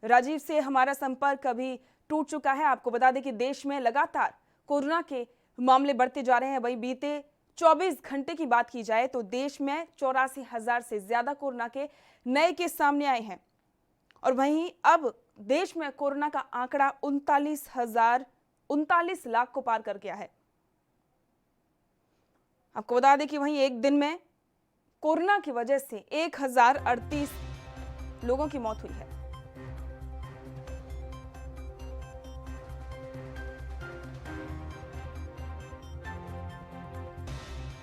राजीव से हमारा संपर्क अभी टूट चुका है। आपको बता दें कि देश में लगातार कोरोना के मामले बढ़ते जा रहे हैं। वहीं बीते 24 घंटे की बात की जाए तो देश में 84,000 से ज्यादा कोरोना के नए केस सामने आए हैं और वहीं अब देश में कोरोना का आंकड़ा 39 लाख को पार कर गया है। आपको बता दें कि वहीं एक दिन में कोरोना की वजह से 1038 लोगों की मौत हुई है।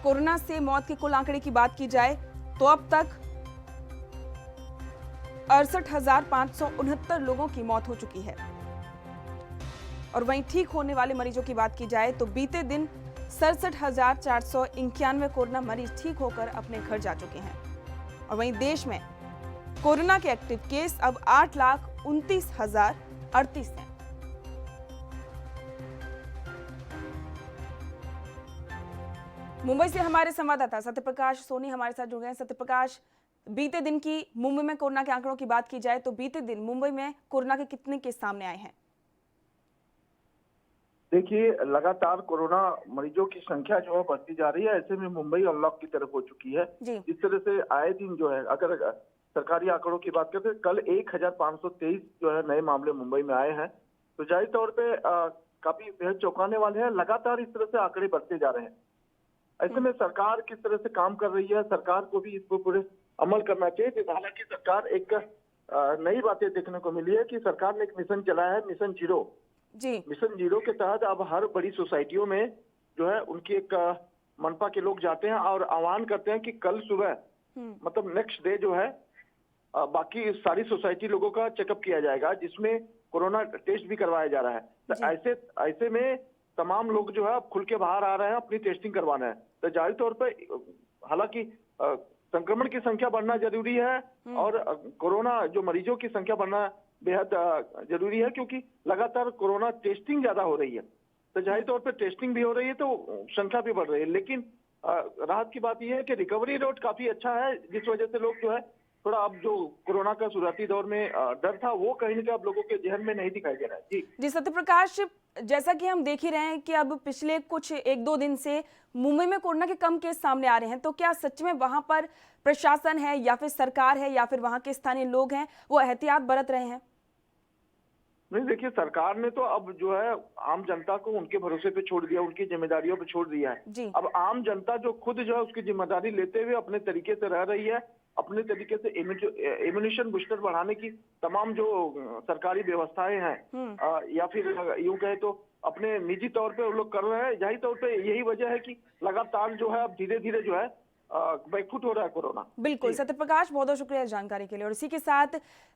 कोरोना से मौत के कुल आंकड़े की बात की जाए तो अब तक 68,569 लोगों की मौत हो चुकी है और वहीं ठीक होने वाले मरीजों की बात की जाए तो बीते दिन 67,491 कोरोना मरीज ठीक होकर अपने घर जा चुके हैं और वहीं देश में कोरोना के एक्टिव केस अब 8,29,038 हैं। मुंबई से हमारे संवाददाता सत्यप्रकाश सोनी हमारे साथ जुड़ गए हैं। सत्यप्रकाश, बीते दिन की मुंबई में कोरोना के आंकड़ों की बात की जाए तो बीते दिन मुंबई में कोरोना के कितने केस सामने आए हैं? देखिए, लगातार कोरोना मरीजों की संख्या जो है बढ़ती जा रही है। ऐसे में मुंबई अनलॉक की तरफ हो चुकी है। इस तरह से आए दिन जो है, अगर सरकारी आंकड़ों की बात करते हैं, कल 1,523 जो है नए मामले मुंबई में आए हैं, तो जाहिर तौर पे काफी बेहद चौंकाने वाले हैं। लगातार इस तरह से आंकड़े बढ़ते जा रहे हैं। ऐसे में सरकार किस तरह से काम कर रही है, सरकार को भी इस पर पूरे अमल करना चाहिए। हालांकि सरकार एक नई बातें देखने को मिली है कि सरकार ने एक मिशन चलाया है, मिशन जीरो। मिशन जीरो के तहत अब हर बड़ी सोसाइटियों में जो है उनकी एक मनपा के लोग जाते हैं और आह्वान करते हैं कि कल सुबह मतलब नेक्स्ट डे जो है बाकी सारी सोसाइटी लोगों का चेकअप किया जाएगा, जिसमें कोरोना टेस्ट भी करवाया जा रहा है। तो ऐसे में तमाम लोग जो है अब खुल के बाहर आ रहे हैं, अपनी टेस्टिंग करवाना है। तो जाहिर तौर पर हालांकि संक्रमण की संख्या बढ़ना जरूरी है और कोरोना जो मरीजों की संख्या बढ़ना बेहद जरूरी है, क्योंकि लगातार कोरोना टेस्टिंग ज्यादा हो रही है। तो जाहिर तौर पर टेस्टिंग भी हो रही है तो संख्या भी बढ़ रही है। लेकिन राहत की बात यह है कि रिकवरी रेट काफी अच्छा है, जिस वजह से लोग जो है थोड़ा अब जो कोरोना का शुरुआती दौर में डर था वो कहीं ना कहीं अब लोगों के जहन में नहीं दिखाई दे रहा है। जी सत्यप्रकाश, जैसा कि हम देख ही रहे हैं कि अब पिछले कुछ 1-2 दिन से मुंबई में कोरोना के कम केस सामने आ रहे हैं, तो क्या सच में वहां पर प्रशासन है या फिर सरकार है या फिर वहां के स्थानीय लोग हैं वो एहतियात बरत रहे हैं? नहीं, देखिए, सरकार ने तो अब जो है आम जनता को उनके भरोसे पे छोड़ दिया, उनकी जिम्मेदारियों पे छोड़ दिया है। अब आम जनता जो खुद जो है उसकी जिम्मेदारी लेते हुए अपने तरीके से रह रही है, अपने तरीके से इम्यूनेशन बूस्टर बढ़ाने की तमाम जो सरकारी व्यवस्थाएं हैं या फिर यूं कहे तो अपने निजी तौर पे वो लोग कर रहे हैं। जाहिर तौर पे यही वजह है कि लगातार जो है अब धीरे धीरे जो है बैकफुट हो रहा है कोरोना। बिल्कुल सत्यप्रकाश, बहुत बहुत शुक्रिया इस जानकारी के लिए। और इसी के साथ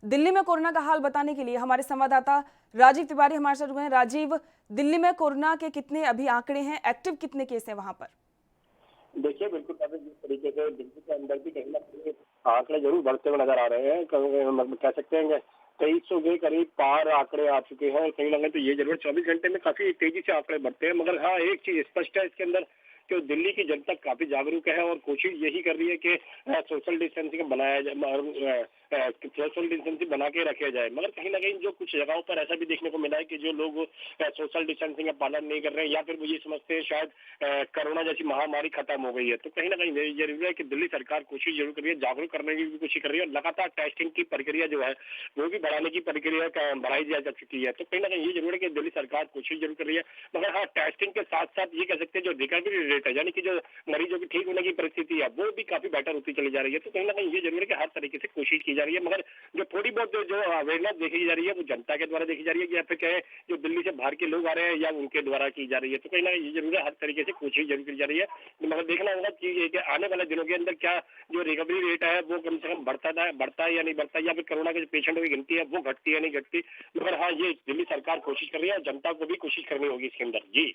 दिल्ली में कोरोना का हाल बताने के लिए हमारे संवाददाता राजीव तिवारी हमारे साथ जुड़े हैं। राजीव, दिल्ली में कोरोना के कितने अभी आंकड़े हैं, एक्टिव कितने केस हैं वहां पर? देखिए, बिल्कुल जिस तरीके से दिल्ली के अंदर भी कहीं ना कहीं आंकड़े जरूर बढ़ते हुए नजर आ रहे हैं। कह सकते हैं 2300 के करीब पार आंकड़े आ चुके हैं और कहीं ना कहीं तो ये जरूर 24 घंटे में काफी तेजी से आंकड़े बढ़ते हैं। मगर हाँ, एक चीज स्पष्ट है इसके अंदर कि दिल्ली की जनता काफी जागरूक है और कोशिश यही कर रही है कि सोशल डिस्टेंसिंग बनाया जाए, सोशल डिस्टेंसिंग बना के रखा जाए। मगर कहीं ना कहीं जो कुछ जगहों पर ऐसा भी देखने को मिला है कि जो लोग सोशल डिस्टेंसिंग का पालन नहीं कर रहे हैं या फिर वो ये समझते हैं शायद कोरोना जैसी महामारी खत्म हो गई है। तो कहीं ना कहीं जरूरी है कि दिल्ली सरकार कोशिश जरूर कर रही है, जागरूक करने की भी कोशिश कर रही है और लगातार टेस्टिंग की प्रक्रिया जो है वो भी बढ़ाने की प्रक्रिया बढ़ाई जा चुकी है। तो कहीं ना कहीं ये जरूर है कि दिल्ली सरकार कोशिश जरूर कर रही है। मगर हाँ, टेस्टिंग के साथ साथ ये कह सकते हैं जो रिकवरी रेट है, यानी कि जो मरीजों की ठीक होने की परिस्थिति है, वो भी काफी बेटर होती चली जा रही है। तो कहीं ना कहीं ये जरूर है कि हर तरीके से कोशिश की जा रही है। मगर जो थोड़ी बहुत जो अवेयरनेस देखी जा रही है वो जनता के द्वारा देखी जा रही है, या फिर कहे जो दिल्ली से बाहर के लोग आ रहे हैं या उनके द्वारा की जा रही है। तो कहीं ना कहीं ये जरूर है हर तरीके से कोशिश जरूर की जा रही है। मगर देखना होगा कि आने वाले दिनों के अंदर क्या जो रिकवरी रेट है वो कम से कम बढ़ता है या नहीं बढ़ता, या फिर कोरोना के जो पेशेंटों की गिनती है वो घटती है नहीं घटती। मगर हाँ, ये दिल्ली सरकार कोशिश कर रही है और जनता को भी कोशिश करनी होगी इसके अंदर। जी,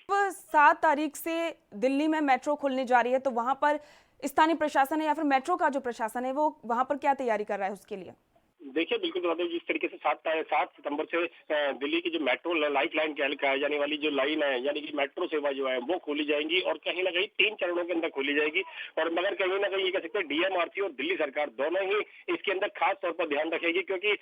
7 तारीख से दिल्ली में मेट्रो खुलने जा रही है, तो वहां पर स्थानीय प्रशासन है या फिर मेट्रो का जो प्रशासन है वो वहां पर क्या तैयारी कर रहा है उसके लिए? देखिए बिल्कुल बता दें, जिस तरीके से 7 सितंबर से दिल्ली की जो मेट्रो लाइफ लाइन कहा जाने वाली जो लाइन है, यानी कि मेट्रो सेवा जो है वो खोली जाएंगी और कहीं ना कहीं 3 चरणों के अंदर खोली जाएगी। और मगर कहीं ना कहीं ये कह सकते हैं डीएमआरसी और दिल्ली सरकार दोनों ही इसके अंदर खास तौर पर ध्यान रखेगी, क्योंकि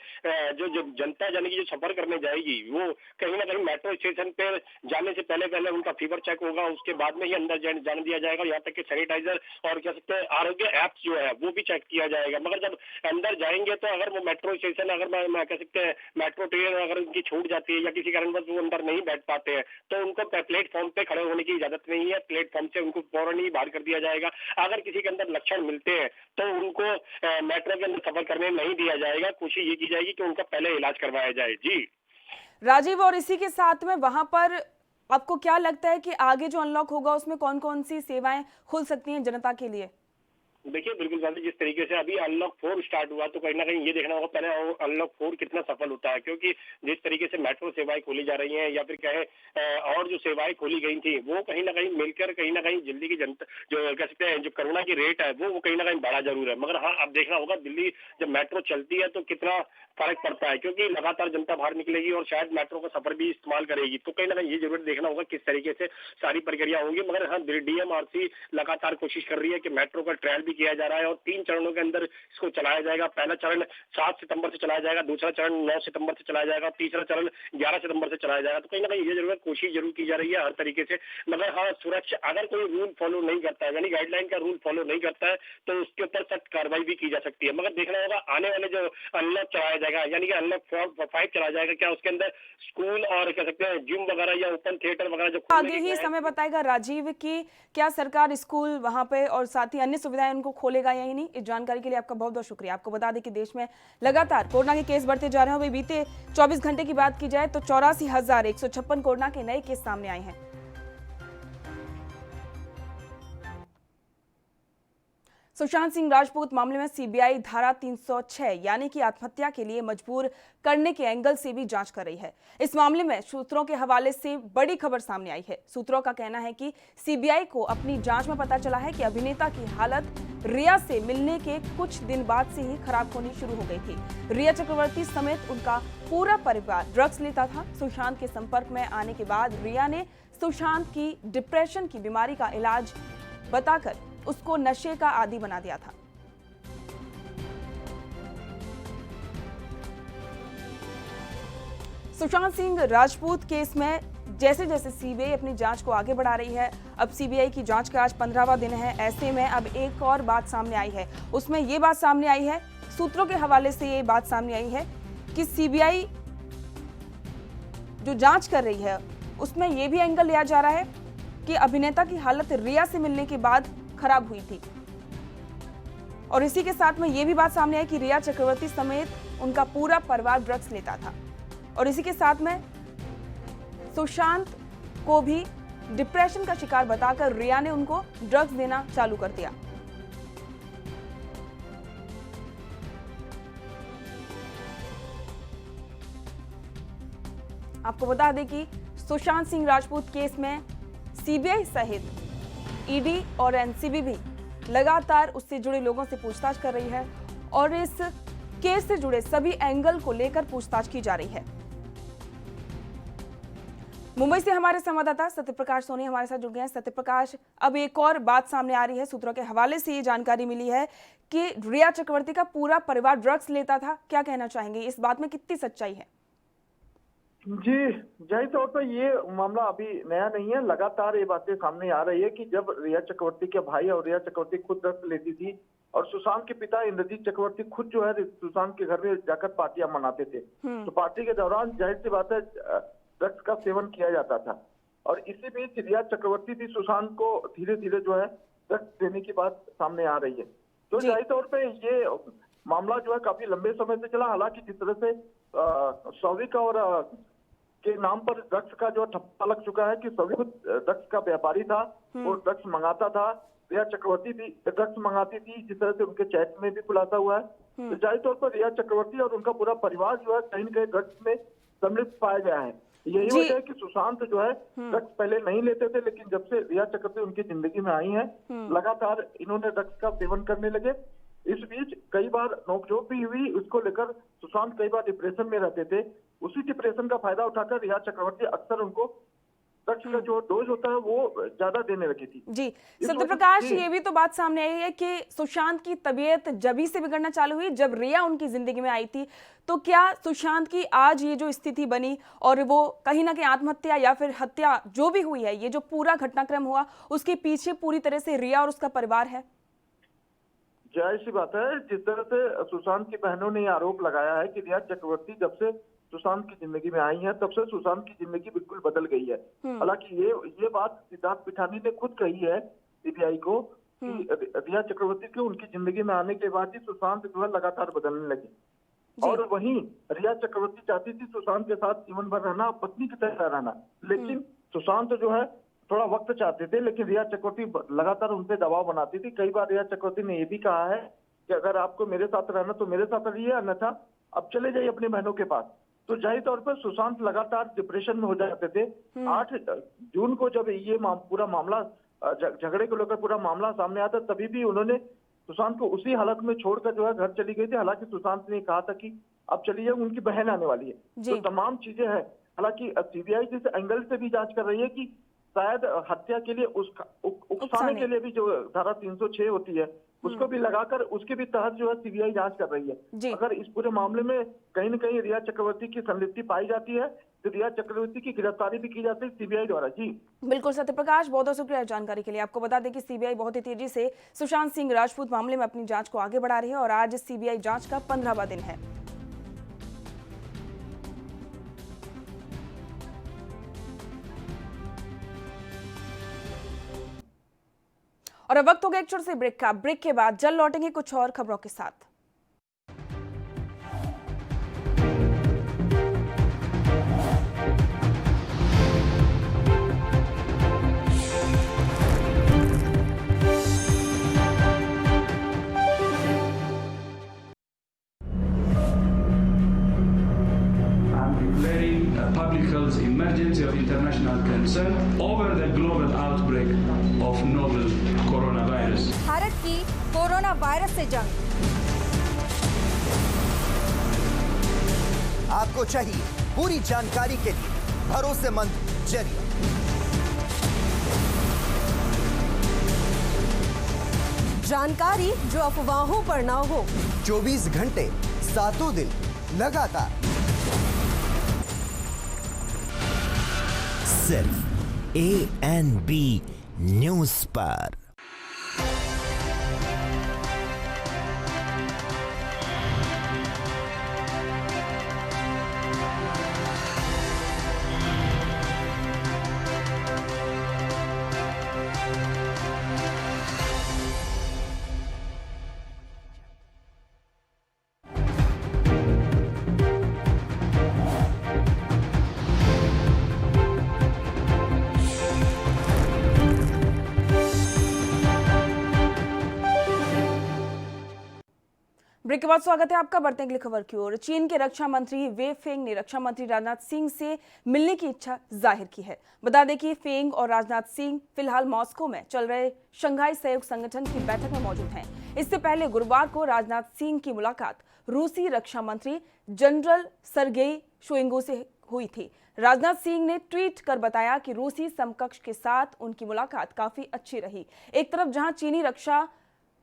जो जनता यानी कि जो सफर करने जाएगी वो कहीं ना कहीं मेट्रो स्टेशन पे जाने से पहले पहले उनका फीवर चेक होगा, उसके बाद में ही अंदर जाने दिया जाएगा। यहाँ तक कि सैनिटाइजर और कह सकते हैं आरोग्य ऐप्स जो है वो भी चेक किया जाएगा। मगर जब अंदर जाएंगे तो अगर वो मेट्रो स्टेशन, अगर मैं कह सकते हैं मेट्रो ट्रेन अगर उनकी छूट जाती है या किसी कारणवश वो अंदर नहीं बैठ पाते हैं, तो उनको प्लेटफॉर्म पे खड़े होने की इजाजत नहीं है। प्लेटफॉर्म से उनको फौरन ही बाहर कर दिया जाएगा। अगर किसी के अंदर लक्षण मिलते हैं तो उनको मेट्रो के अंदर सफर करने नहीं दिया जाएगा। कोशिश ये की जाएगी कि उनका पहले इलाज करवाया जाए। जी राजीव, और इसी के साथ में वहां पर आपको क्या लगता है कि आगे जो अनलॉक होगा उसमें कौन कौन सी सेवाएं खुल सकती हैं जनता के लिए? देखिए बिल्कुल साहब, जिस तरीके से अभी अनलॉक 4 स्टार्ट हुआ तो कहीं ना कहीं ये देखना होगा पहले अनलॉक 4 कितना सफल होता है, क्योंकि जिस तरीके से मेट्रो सेवाएं खोली जा रही हैं या फिर कहें और जो सेवाएं खोली गई थी वो कहीं ना कहीं मिलकर कहीं ना कहीं दिल्ली की जनता जो कह सकते हैं जो कोरोना की रेट है वो कहीं ना कहीं बढ़ा जरूर है। मगर हाँ, अब देखना होगा दिल्ली जब मेट्रो चलती है तो कितना फर्क पड़ता है, क्योंकि लगातार जनता बाहर निकलेगी और शायद मेट्रो का सफर भी इस्तेमाल करेगी। तो कहीं ना कहीं ये जरूर देखना होगा किस तरीके से सारी प्रक्रिया होंगी। मगर हाँ, डीएमआरसी लगातार कोशिश कर रही है कि मेट्रो का ट्रायल भी किया जा रहा है और 3 चरणों के अंदर इसको चलाया जाएगा। पहला चरण 7 सितंबर से चलाया जाएगा, दूसरा चरण 9 सितंबर से चलाया जाएगा, तीसरा चरण 11 सितंबर से चलाया जाएगा। तो कहीं ना कहीं ये जरूर कोशिश जरूर की जा रही है हर तरीके से। मगर हाँ, सुरक्षा अगर कोई रूल फॉलो नहीं करता है, यानी गाइडलाइन का रूल फॉलो नहीं करता है, तो उसके ऊपर सख्त कार्रवाई भी की जा सकती है। मगर देखना होगा आने वाले जो अनलॉक चलाया जाएगा, यानी कि अनलॉक 5 चलाया जाएगा, क्या उसके अंदर स्कूल और कह सकते हैं जिम वगैरह या ओपन थिएटर वगैरह जो आगे ही समय बताएगा राजीव कि क्या सरकार स्कूल वहां पे और साथ ही अन्य सुविधाएं उनको खोलेगा या नहीं। इस जानकारी के लिए आपका बहुत बहुत शुक्रिया। आपको बता दें कि देश में लगातार कोरोना के केस बढ़ते जा रहे हैं। वही बीते 24 घंटे की बात की जाए तो 84,156 कोरोना के नए केस सामने आए हैं। सुशांत सिंह राजपूत मामले में सीबीआई धारा 306 यानी कि आत्महत्या के लिए मजबूर करने के एंगल से भी जांच कर रही है। इस मामले में सूत्रों के हवाले से बड़ी खबर सामने आई है। सूत्रों का कहना है कि सीबीआई को अपनी जांच में पता चला है कि अभिनेता की हालत रिया से मिलने के कुछ दिन बाद से ही खराब होनी शुरू हो गई थी। रिया चक्रवर्ती समेत उनका पूरा परिवार ड्रग्स लेता था। सुशांत के संपर्क में आने के बाद रिया ने सुशांत की डिप्रेशन की बीमारी का इलाज बताकर उसको नशे का आदी बना दिया था। सुशांत सिंह राजपूत केस में जैसे जैसे सीबीआई अपनी जांच को आगे बढ़ा रही है, अब सीबीआई की जांच का आज 15वां दिन है। ऐसे में अब एक और बात सामने आई है। उसमें ये बात सामने आई है, सूत्रों के हवाले से ये बात सामने आई है कि सीबीआई जो जांच कर रही है उसमें यह भी एंगल लिया जा रहा है कि अभिनेता की हालत रिया से मिलने के बाद खराब हुई थी। और इसी के साथ में यह भी बात सामने आई कि रिया चक्रवर्ती समेत उनका पूरा परिवार ड्रग्स लेता था। और इसी के साथ में सुशांत को भी डिप्रेशन का शिकार बताकर रिया ने उनको ड्रग्स देना चालू कर दिया। आपको बता दें कि सुशांत सिंह राजपूत केस में सीबीआई सहित ईडी और एनसीबी भी लगातार उससे जुड़े लोगों से पूछताछ कर रही है और इस केस से जुड़े सभी एंगल को लेकर पूछताछ की जा रही है। मुंबई से हमारे संवाददाता सत्यप्रकाश सोनी हमारे साथ जुड़ गए हैं। सत्यप्रकाश, अब एक और बात सामने आ रही है, सूत्रों के हवाले से ये जानकारी मिली है कि रिया चक्रवर्ती का पूरा परिवार ड्रग्स लेता था। क्या कहना चाहेंगे, इस बात में कितनी सच्चाई है? जी, जाहिर तौर पर ये मामला अभी नया नहीं है। लगातार ये बातें सामने आ रही है कि जब रिया चक्रवर्ती के भाई और रिया चक्रवर्ती खुद ड्रग्स लेती थी और सुशांत के पिता इंद्रजीत चक्रवर्ती खुद जो है सुशांत के घर में जाकर पार्टियां मनाते थे, तो पार्टी के दौरान जाहिर सी बात है ड्रग्स का सेवन किया जाता था। और इसी बीच रिया चक्रवर्ती भी सुशांत को धीरे धीरे जो है ड्रग्स देने की बात सामने आ रही है। तो जाहिर तौर पर ये मामला जो है काफी लंबे समय से चला। हालांकि जिस तरह से सौविक और के नाम पर ड्रग्स का जो ठप्पा लग चुका है कि सभी खुद ड्रग्स का व्यापारी था, वो ड्रग्स मंगाता था, रिया चक्रवर्ती भी ड्रग्स मंगाती थी, जिस तरह से उनके चैट में भी खुलासा हुआ है। तो जाहिर तौर पर रिया चक्रवर्ती और उनका पूरा परिवार जो है कहीं न कहीं ड्रग्स में सम्मिलित पाया गया है। यही वजह है कि सुशांत जो है ड्रग्स पहले नहीं लेते थे, लेकिन जब से रिया चक्रवर्ती उनकी जिंदगी में आई है लगातार इन्होंने ड्रग्स का सेवन करने लगे। इस बीच कई बार नोकझोंक भी हुई, उसको लेकर सुशांत कई बार डिप्रेशन में रहते थे। उसी डिप्रेशन का फायदा उठाकर रिया चक्रवर्ती अक्सर उनको ड्रग्स का जो डोज होता है वो ज्यादा देने लगी थी। जी सत्यप्रकाश, ये भी तो बात सामने आई है कि सुशांत की तबीयत जभी से बिगड़ना चालू हुई जब रिया उनकी जिंदगी में आई थी। तो क्या सुशांत की आज ये जो स्थिति बनी और वो कहीं ना कहीं आत्महत्या या फिर हत्या जो भी हुई है, ये जो पूरा घटनाक्रम हुआ, उसके पीछे पूरी तरह से रिया और उसका परिवार है? जाहिर सी बात है, जिस तरह से सुशांत की बहनों ने आरोप लगाया है कि रिया चक्रवर्ती जब से सुशांत की जिंदगी में आई है तब से सुशांत की जिंदगी बिल्कुल बदल गई है। हालांकि ये बात सिद्धार्थ पिठानी ने खुद कही है सीबीआई को कि रिया चक्रवर्ती को उनकी जिंदगी में आने के बाद ही सुशांत जो है लगातार बदलने लगी। और वहीं रिया चक्रवर्ती चाहती थी सुशांत के साथ जीवन भर रहना, पत्नी की तरह रहना, लेकिन सुशांत जो है थोड़ा वक्त चाहते थे, लेकिन रिया चक्रवर्ती लगातार उन पर दबाव बनाती थी। कई बार रिया चक्रवर्ती ने यह भी कहा है कि अगर आपको मेरे साथ रहना तो मेरे साथ रहिए, अन्यथा अब चले जाइए अपनी बहनों के पास। तो जाहिर तौर पर सुशांत लगातार डिप्रेशन में हो जाते थे। 8 जून को जब ये पूरा मामला झगड़े को लेकर पूरा मामला सामने आता, तभी भी उन्होंने सुशांत को उसी हालत में छोड़कर जो है घर चली गई थी। हालांकि सुशांत ने कहा था कि अब चलिए, उनकी बहन आने वाली है। तो तमाम चीजें हैं। हालांकि सीबीआई जिस एंगल से भी जांच कर रही है कि शायद हत्या के लिए उकसाने के लिए भी जो धारा 306 होती है उसको भी लगाकर उसके भी तहत जो है सीबीआई जांच कर रही है। अगर इस पूरे मामले में कहीं न कहीं रिया चक्रवर्ती की संलिप्ति पाई जाती है तो रिया चक्रवर्ती की गिरफ्तारी भी की जाती है सीबीआई द्वारा। जी बिल्कुल सत्यप्रकाश, बहुत बहुत शुक्रिया जानकारी के लिए। आपको बता दें कि सीबीआई बहुत ही तेजी से सुशांत सिंह राजपूत मामले में अपनी जांच को आगे बढ़ा रही है और आज सीबीआई जांच का 15वां दिन है। और अब वक्त हो गया एक छोटे से ब्रेक का। ब्रेक के बाद जल्द लौटेंगे कुछ और खबरों के साथ। Public health emergency of international concern over the global outbreak of novel coronavirus. Bharat की कोरोना वायरस से जंग। आपको चाहिए पूरी जानकारी के लिए भरोसेमंद जरिया। जानकारी जो अफवाहों पर ना हो। 24 घंटे 7 दिन लगातार सिर्फ ANB न्यूज पर। ब्रेक के बाद स्वागत है आपका। बढ़ते हैं अगली खबर की ओर। चीन के रक्षा मंत्री वे फेंग ने रक्षा मंत्री राजनाथ सिंह से मिलने की इच्छा जाहिर की है। बता दें कि फेंग और राजनाथ सिंह फिलहाल मॉस्को में चल रहे शंघाई सहयोग संगठन की बैठक में मौजूद हैं। इससे पहले गुरुवार को राजनाथ सिंह की मुलाकात रूसी रक्षा मंत्री जनरल सर्गेई शोइगु से हुई थी। राजनाथ सिंह ने ट्वीट कर बताया कि रूसी समकक्ष के साथ उनकी मुलाकात काफी अच्छी रही। एक तरफ जहां चीनी रक्षा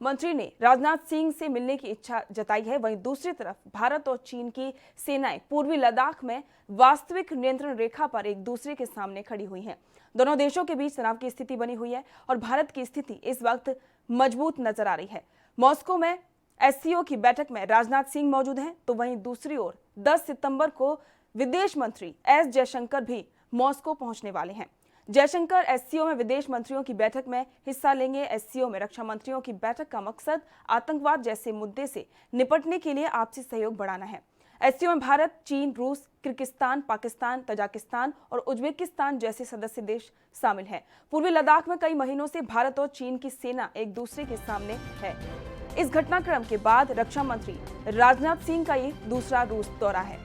मंत्री ने राजनाथ सिंह से मिलने की इच्छा जताई है, वहीं दूसरी तरफ भारत और चीन की सेनाएं पूर्वी लद्दाख में वास्तविक नियंत्रण रेखा पर एक दूसरे के सामने खड़ी हुई हैं। दोनों देशों के बीच तनाव की स्थिति बनी हुई है और भारत की स्थिति इस वक्त मजबूत नजर आ रही है। मॉस्को में SCO की बैठक में राजनाथ सिंह मौजूद हैं, तो वहीं दूसरी ओर 10 सितंबर को विदेश मंत्री S जयशंकर भी मॉस्को पहुंचने वाले हैं। जयशंकर SCO में विदेश मंत्रियों की बैठक में हिस्सा लेंगे। SCO में रक्षा मंत्रियों की बैठक का मकसद आतंकवाद जैसे मुद्दे से निपटने के लिए आपसी सहयोग बढ़ाना है। SCO में भारत, चीन, रूस, किर्गिस्तान, पाकिस्तान, तजाकिस्तान और उज्बेकिस्तान जैसे सदस्य देश शामिल हैं। पूर्वी लद्दाख में कई महीनों से भारत और चीन की सेना एक दूसरे के सामने है। इस घटनाक्रम के बाद रक्षा मंत्री राजनाथ सिंह का ये दूसरा रूस दौरा है।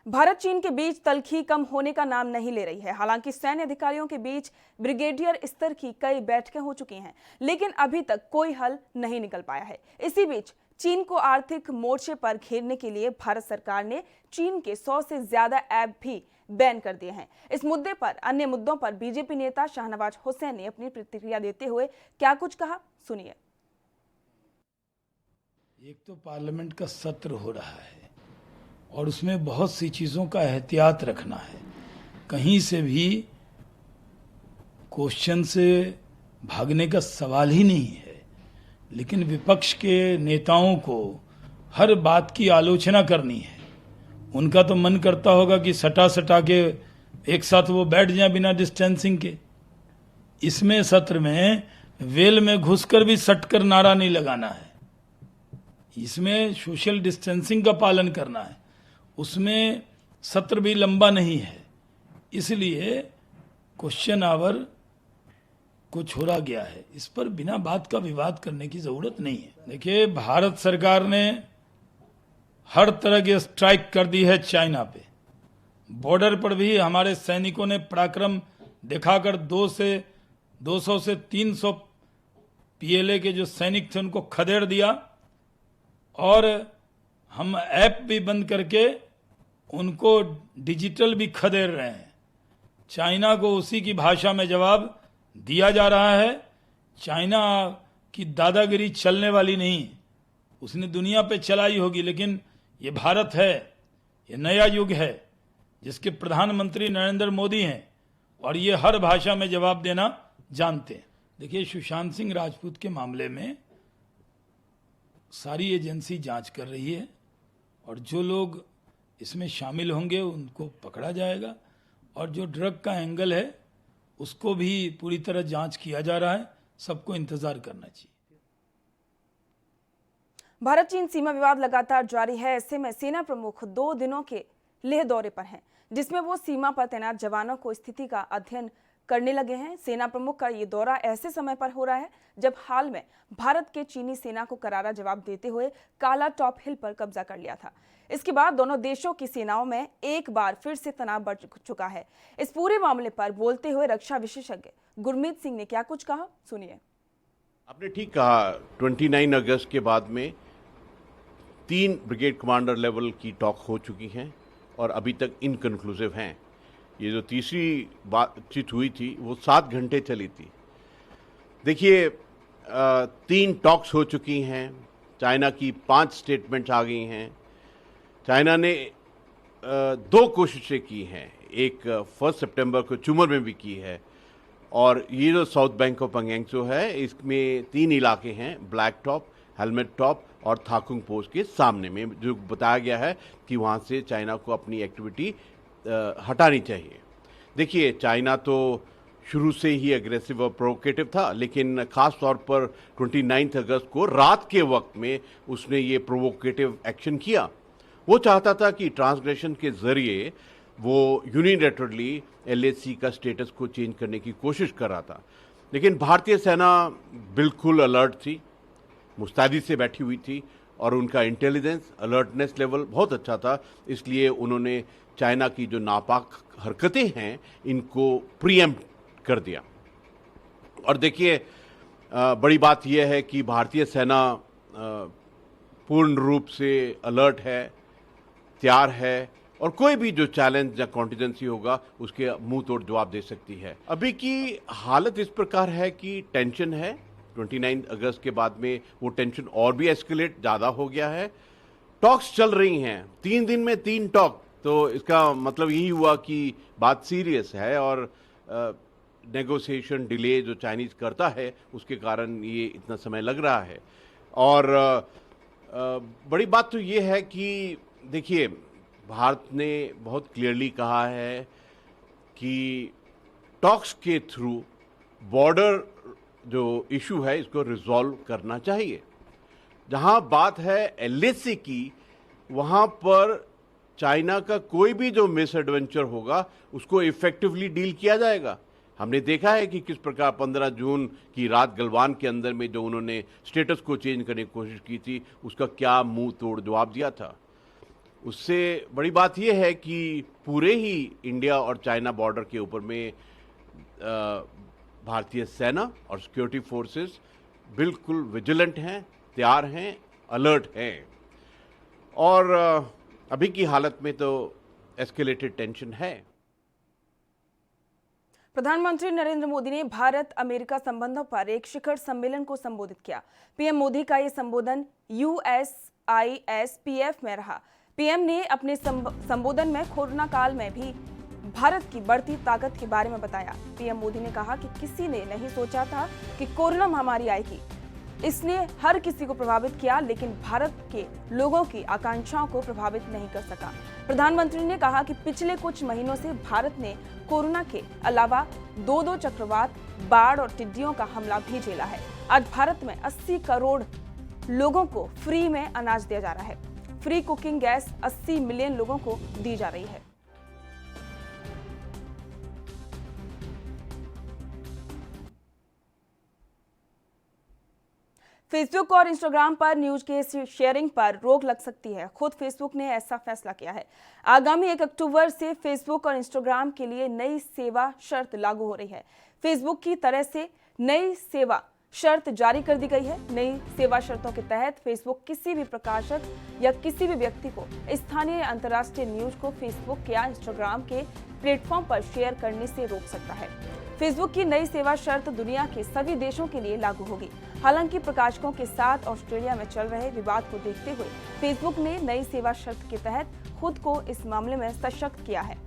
भारत चीन के बीच तल्खी कम होने का नाम नहीं ले रही है। हालांकि सैन्य अधिकारियों के बीच ब्रिगेडियर स्तर की कई बैठकें हो चुकी हैं, लेकिन अभी तक कोई हल नहीं निकल पाया है। इसी बीच चीन को आर्थिक मोर्चे पर घेरने के लिए भारत सरकार ने चीन के 100 से ज्यादा ऐप भी बैन कर दिए हैं। इस मुद्दे पर अन्य मुद्दों पर बीजेपी नेता शाहनवाज हुसैन ने अपनी प्रतिक्रिया देते हुए क्या कुछ कहा, सुनिए। एक तो पार्लियामेंट का सत्र हो रहा है और उसमें बहुत सी चीजों का एहतियात रखना है। कहीं से भी क्वेश्चन से भागने का सवाल ही नहीं है, लेकिन विपक्ष के नेताओं को हर बात की आलोचना करनी है। उनका तो मन करता होगा कि सटा सटा के एक साथ वो बैठ जाए बिना डिस्टेंसिंग के। इसमें सत्र में वेल में घुसकर भी सटकर नारा नहीं लगाना है। इसमें सोशल डिस्टेंसिंग का पालन करना है। उसमें सत्र भी लंबा नहीं है, इसलिए क्वेश्चन आवर को छोड़ा गया है। इस पर बिना बात का विवाद करने की जरूरत नहीं है। देखिए, भारत सरकार ने हर तरह की स्ट्राइक कर दी है चाइना पे। बॉर्डर पर भी हमारे सैनिकों ने पराक्रम दिखाकर 200 से 300 पीएलए के जो सैनिक थे उनको खदेड़ दिया, और हम ऐप भी बंद करके उनको डिजिटल भी खदेड़ रहे हैं। चाइना को उसी की भाषा में जवाब दिया जा रहा है। चाइना की दादागिरी चलने वाली नहीं, उसने दुनिया पे चलाई होगी, लेकिन ये भारत है, ये नया युग है जिसके प्रधानमंत्री नरेंद्र मोदी हैं और ये हर भाषा में जवाब देना जानते हैं। देखिए, सुशांत सिंह राजपूत के मामले में सारी एजेंसी जांच कर रही है और जो लोग इसमें शामिल होंगे उनको पकड़ा जाएगा, और जो ड्रग का एंगल है उसको भी पूरी तरह जांच किया जा रहा है। सबको इंतजार करना चाहिए। भारत चीन सीमा विवाद लगातार जारी है। ऐसे में सेना प्रमुख 2 दिनों के लेह दौरे पर हैं, जिसमें वो सीमा पर तैनात जवानों को स्थिति का अध्ययन करने लगे हैं। सेना प्रमुख का ये दौरा ऐसे समय पर हो रहा है जब हाल में भारत के चीनी सेना को करारा जवाब देते हुए काला टॉप हिल पर कब्जा कर लिया था। इसके बाद दोनों देशों की सेनाओं में एक बार फिर से तनाव बढ़ चुका है। इस पूरे मामले पर बोलते हुए रक्षा विशेषज्ञ गुरमीत सिंह ने क्या कुछ कहा, सुनिए। आपने ठीक कहा, 29 अगस्त के बाद में 3 ब्रिगेड कमांडर लेवल की टॉक हो चुकी हैं और अभी तक इनकन्क्लूसिव हैं। ये जो तीसरी बातचीत हुई थी वो 7 घंटे चली थी। देखिए, 3 टॉक्स हो चुकी हैं। चाइना की 5 स्टेटमेंट्स आ गई हैं। चाइना ने 2 कोशिशें की हैं। एक 1 सितंबर को चुमर में भी की है, और ये जो साउथ बैंक ऑफ पंगेंगसो है इसमें 3 इलाके हैं, ब्लैक टॉप, हेलमेट टॉप और थाकुंग पोस्ट के सामने में, जो बताया गया है कि वहाँ से चाइना को अपनी एक्टिविटी हटानी चाहिए। देखिए, चाइना तो शुरू से ही एग्रेसिव और प्रोवोकेटिव था, लेकिन ख़ास तौर पर 29 अगस्त को रात के वक्त में उसने ये प्रोवोकेटिव एक्शन किया। वो चाहता था कि ट्रांसग्रेशन के ज़रिए वो यूनिलैटरली LAC का स्टेटस को चेंज करने की कोशिश कर रहा था, लेकिन भारतीय सेना बिल्कुल अलर्ट थी, मुस्तैदी से बैठी हुई थी, और उनका इंटेलिजेंस अलर्टनेस लेवल बहुत अच्छा था। इसलिए उन्होंने चाइना की जो नापाक हरकतें हैं इनको प्रीएम्प्ट कर दिया। और देखिए, बड़ी बात यह है कि भारतीय सेना पूर्ण रूप से अलर्ट है, तैयार है, और कोई भी जो चैलेंज या कॉन्टिजेंसी होगा उसके मुंह तोड़ जवाब दे सकती है। अभी की हालत इस प्रकार है कि टेंशन है। 29 अगस्त के बाद में वो टेंशन और भी एस्केलेट ज़्यादा हो गया है। टॉक्स चल रही हैं, 3 दिन में 3 टॉक, तो इसका मतलब यही हुआ कि बात सीरियस है, और नेगोशिएशन डिले जो चाइनीज़ करता है उसके कारण ये इतना समय लग रहा है। और बड़ी बात तो ये है कि देखिए, भारत ने बहुत क्लियरली कहा है कि टॉक्स के थ्रू बॉर्डर जो इशू है इसको रिजॉल्व करना चाहिए। जहां बात है LAC की, वहां पर चाइना का कोई भी जो मिस एडवेंचर होगा उसको इफेक्टिवली डील किया जाएगा। हमने देखा है कि किस प्रकार 15 जून की रात गलवान के अंदर में जो उन्होंने स्टेटस को चेंज करने की कोशिश की थी उसका क्या मुंह तोड़ जवाब दिया था। उससे बड़ी बात यह है कि पूरे ही इंडिया और चाइना बॉर्डर के ऊपर में भारतीय सेना और सिक्योरिटी फोर्सेस बिल्कुल विजिलेंट हैं, तैयार हैं, अलर्ट हैं। और अभी की हालत में तो एस्केलेटेड टेंशन है। प्रधानमंत्री नरेंद्र मोदी ने भारत अमेरिका संबंधों पर एक शिखर सम्मेलन को संबोधित किया। पीएम मोदी का ये संबोधन USISPF में रहा। पीएम ने अपने संबोधन में कोरोना काल में भी भारत की बढ़ती ताकत के बारे में बताया। पीएम मोदी ने कहा कि किसी ने नहीं सोचा था कि कोरोना महामारी आएगी। इसने हर किसी को प्रभावित किया, लेकिन भारत के लोगों की आकांक्षाओं को प्रभावित नहीं कर सका। प्रधानमंत्री ने कहा कि पिछले कुछ महीनों से भारत ने कोरोना के अलावा 2 चक्रवात, बाढ़ और टिड्डियों का हमला भी झेला है। आज भारत में 80 करोड़ लोगों को फ्री में अनाज दिया जा रहा है। फ्री कुकिंग गैस 80 मिलियन लोगों को दी जा रही है। फेसबुक और इंस्टाग्राम पर न्यूज के शेयरिंग पर रोक लग सकती है। खुद फेसबुक ने ऐसा फैसला किया है। आगामी 1 अक्टूबर से फेसबुक और इंस्टाग्राम के लिए नई सेवा शर्त लागू हो रही है। फेसबुक की तरह से नई सेवा शर्त जारी कर दी गई है। नई सेवा शर्तों के तहत फेसबुक किसी भी प्रकाशक या किसी भी व्यक्ति को स्थानीय या अंतर्राष्ट्रीय न्यूज को फेसबुक या इंस्टाग्राम के प्लेटफॉर्म पर शेयर करने से रोक सकता है। फेसबुक की नई सेवा शर्त दुनिया के सभी देशों के लिए लागू होगी। हालांकि प्रकाशकों के साथ ऑस्ट्रेलिया में चल रहे विवाद को देखते हुए फेसबुक ने नई सेवा शर्त के तहत खुद को इस मामले में सशक्त किया है।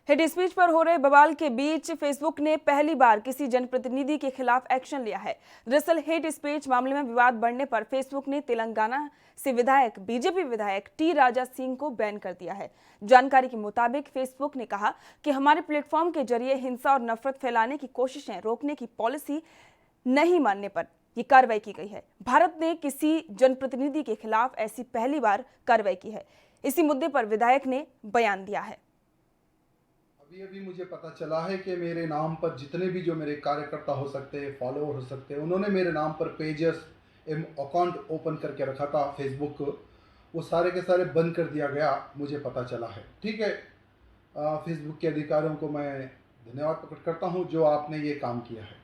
हेट स्पीच पर हो रहे बवाल के बीच फेसबुक ने पहली बार किसी जनप्रतिनिधि के खिलाफ एक्शन लिया है। दरअसल हेट स्पीच मामले में विवाद बढ़ने पर फेसबुक ने तेलंगाना से विधायक बीजेपी विधायक टी राजा सिंह को बैन कर दिया है। जानकारी के मुताबिक फेसबुक ने कहा कि हमारे प्लेटफॉर्म के जरिए हिंसा और नफरत फैलाने की कोशिशें रोकने की पॉलिसी नहीं मानने पर ये कार्रवाई की गई है। भारत ने किसी जनप्रतिनिधि के खिलाफ ऐसी पहली बार कार्रवाई की है। इसी मुद्दे पर विधायक ने बयान दिया है। अभी मुझे पता चला है कि मेरे नाम पर जितने भी जो मेरे कार्यकर्ता हो सकते हैं, फॉलोअर हो सकते हैं, उन्होंने मेरे नाम पर पेजेस अकाउंट ओपन करके रखा था फेसबुक, वो सारे के सारे बंद कर दिया गया, मुझे पता चला है। ठीक है, फेसबुक के अधिकारियों को मैं धन्यवाद प्रकट करता हूं जो आपने ये काम किया है।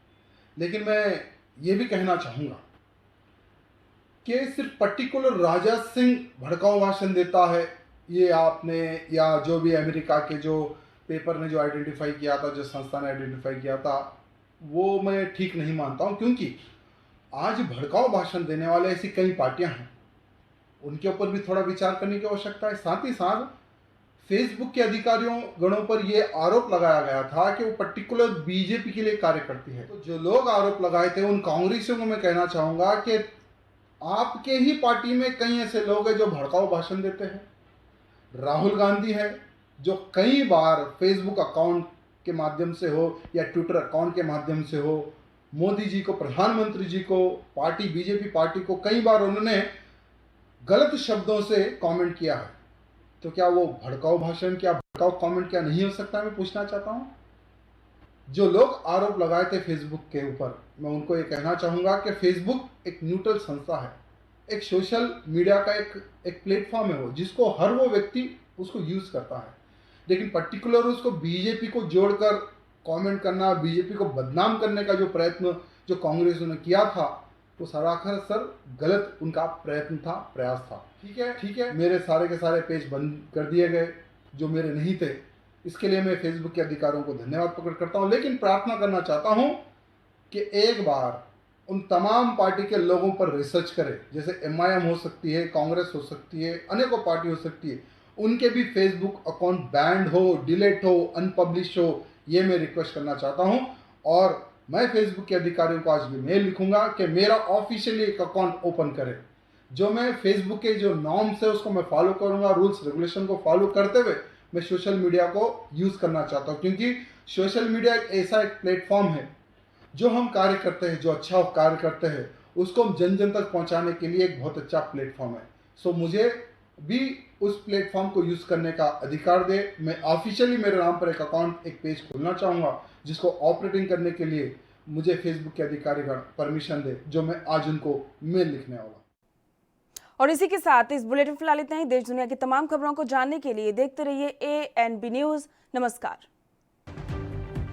लेकिन मैं ये भी कहना चाहूँगा कि सिर्फ पर्टिकुलर राजा सिंह भड़काऊ भाषण देता है, ये आपने या जो भी अमेरिका के जो पेपर ने जो आइडेंटिफाई किया था, जो संस्था ने आइडेंटिफाई किया था, वो मैं ठीक नहीं मानता हूं, क्योंकि आज भड़काऊ भाषण देने वाले ऐसी कई पार्टियां हैं, उनके ऊपर भी थोड़ा विचार करने की आवश्यकता है। साथ ही साथ फेसबुक के अधिकारियों गणों पर यह आरोप लगाया गया था कि वो पर्टिकुलर बीजेपी के लिए कार्य करती है। तो जो लोग आरोप लगाए थे उन कांग्रेसियों को मैं कहना चाहूँगा कि आपके ही पार्टी में कई ऐसे लोग हैं जो भड़काऊ भाषण देते हैं। राहुल गांधी है जो कई बार फेसबुक अकाउंट के माध्यम से हो या ट्विटर अकाउंट के माध्यम से हो, मोदी जी को, प्रधानमंत्री जी को, पार्टी बीजेपी पार्टी को कई बार उन्होंने गलत शब्दों से कमेंट किया है। तो क्या वो भड़काऊ भाषण, क्या भड़काऊ कमेंट क्या नहीं हो सकता? मैं पूछना चाहता हूँ। जो लोग आरोप लगाए थे फेसबुक के ऊपर, मैं उनको ये कहना चाहूँगा कि फेसबुक एक न्यूट्रल संस्था है, एक सोशल मीडिया का एक प्लेटफॉर्म है वो, जिसको हर वो व्यक्ति उसको यूज़ करता है। लेकिन पर्टिकुलर उसको बीजेपी को जोड़कर कमेंट करना, बीजेपी को बदनाम करने का जो प्रयत्न जो कांग्रेस ने किया था, वो सरासर गलत उनका प्रयत्न था, प्रयास था। ठीक है, मेरे सारे के सारे पेज बंद कर दिए गए जो मेरे नहीं थे। इसके लिए मैं फेसबुक के अधिकारियों को धन्यवाद प्रकट करता हूँ, लेकिन प्रार्थना करना चाहता हूँ कि एक बार उन तमाम पार्टी के लोगों पर रिसर्च करें। जैसे MIM हो सकती है, कांग्रेस हो सकती है, अनेकों पार्टी हो सकती है, उनके भी फेसबुक अकाउंट बैंड हो, डिलीट हो, अनपब्लिश हो, ये मैं रिक्वेस्ट करना चाहता हूं। और मैं फेसबुक के अधिकारियों को आज भी मेल लिखूंगा कि मेरा ऑफिशियली एक अकाउंट ओपन करें। जो मैं फेसबुक के जो नॉर्म्स है उसको मैं फॉलो करूंगा, रूल्स रेगुलेशन को फॉलो करते हुए मैं सोशल मीडिया को यूज़ करना चाहता हूँ, क्योंकि सोशल मीडिया एक ऐसा एक प्लेटफॉर्म है जो हम कार्य करते हैं, जो अच्छा कार्य करते हैं उसको हम जन जन तक पहुँचाने के लिए एक बहुत अच्छा प्लेटफॉर्म है। सो मुझे भी उस प्लेटफॉर्म को यूज करने का अधिकार दे। मैं ऑफिशियली मेरे नाम पर एक अकाउंट, एक पेज खोलना चाहूँगा जिसको ऑपरेटिंग करने के लिए मुझे फेसबुक के अधिकारीगण परमिशन दे, जो मैं आज उनको मेल लिखने वाला। और इसी के साथ इस बुलेटिन फिलहाल इतना ही। देश दुनिया की तमाम खबरों को जानने के लिए देखते रहिए ANB न्यूज। नमस्कार।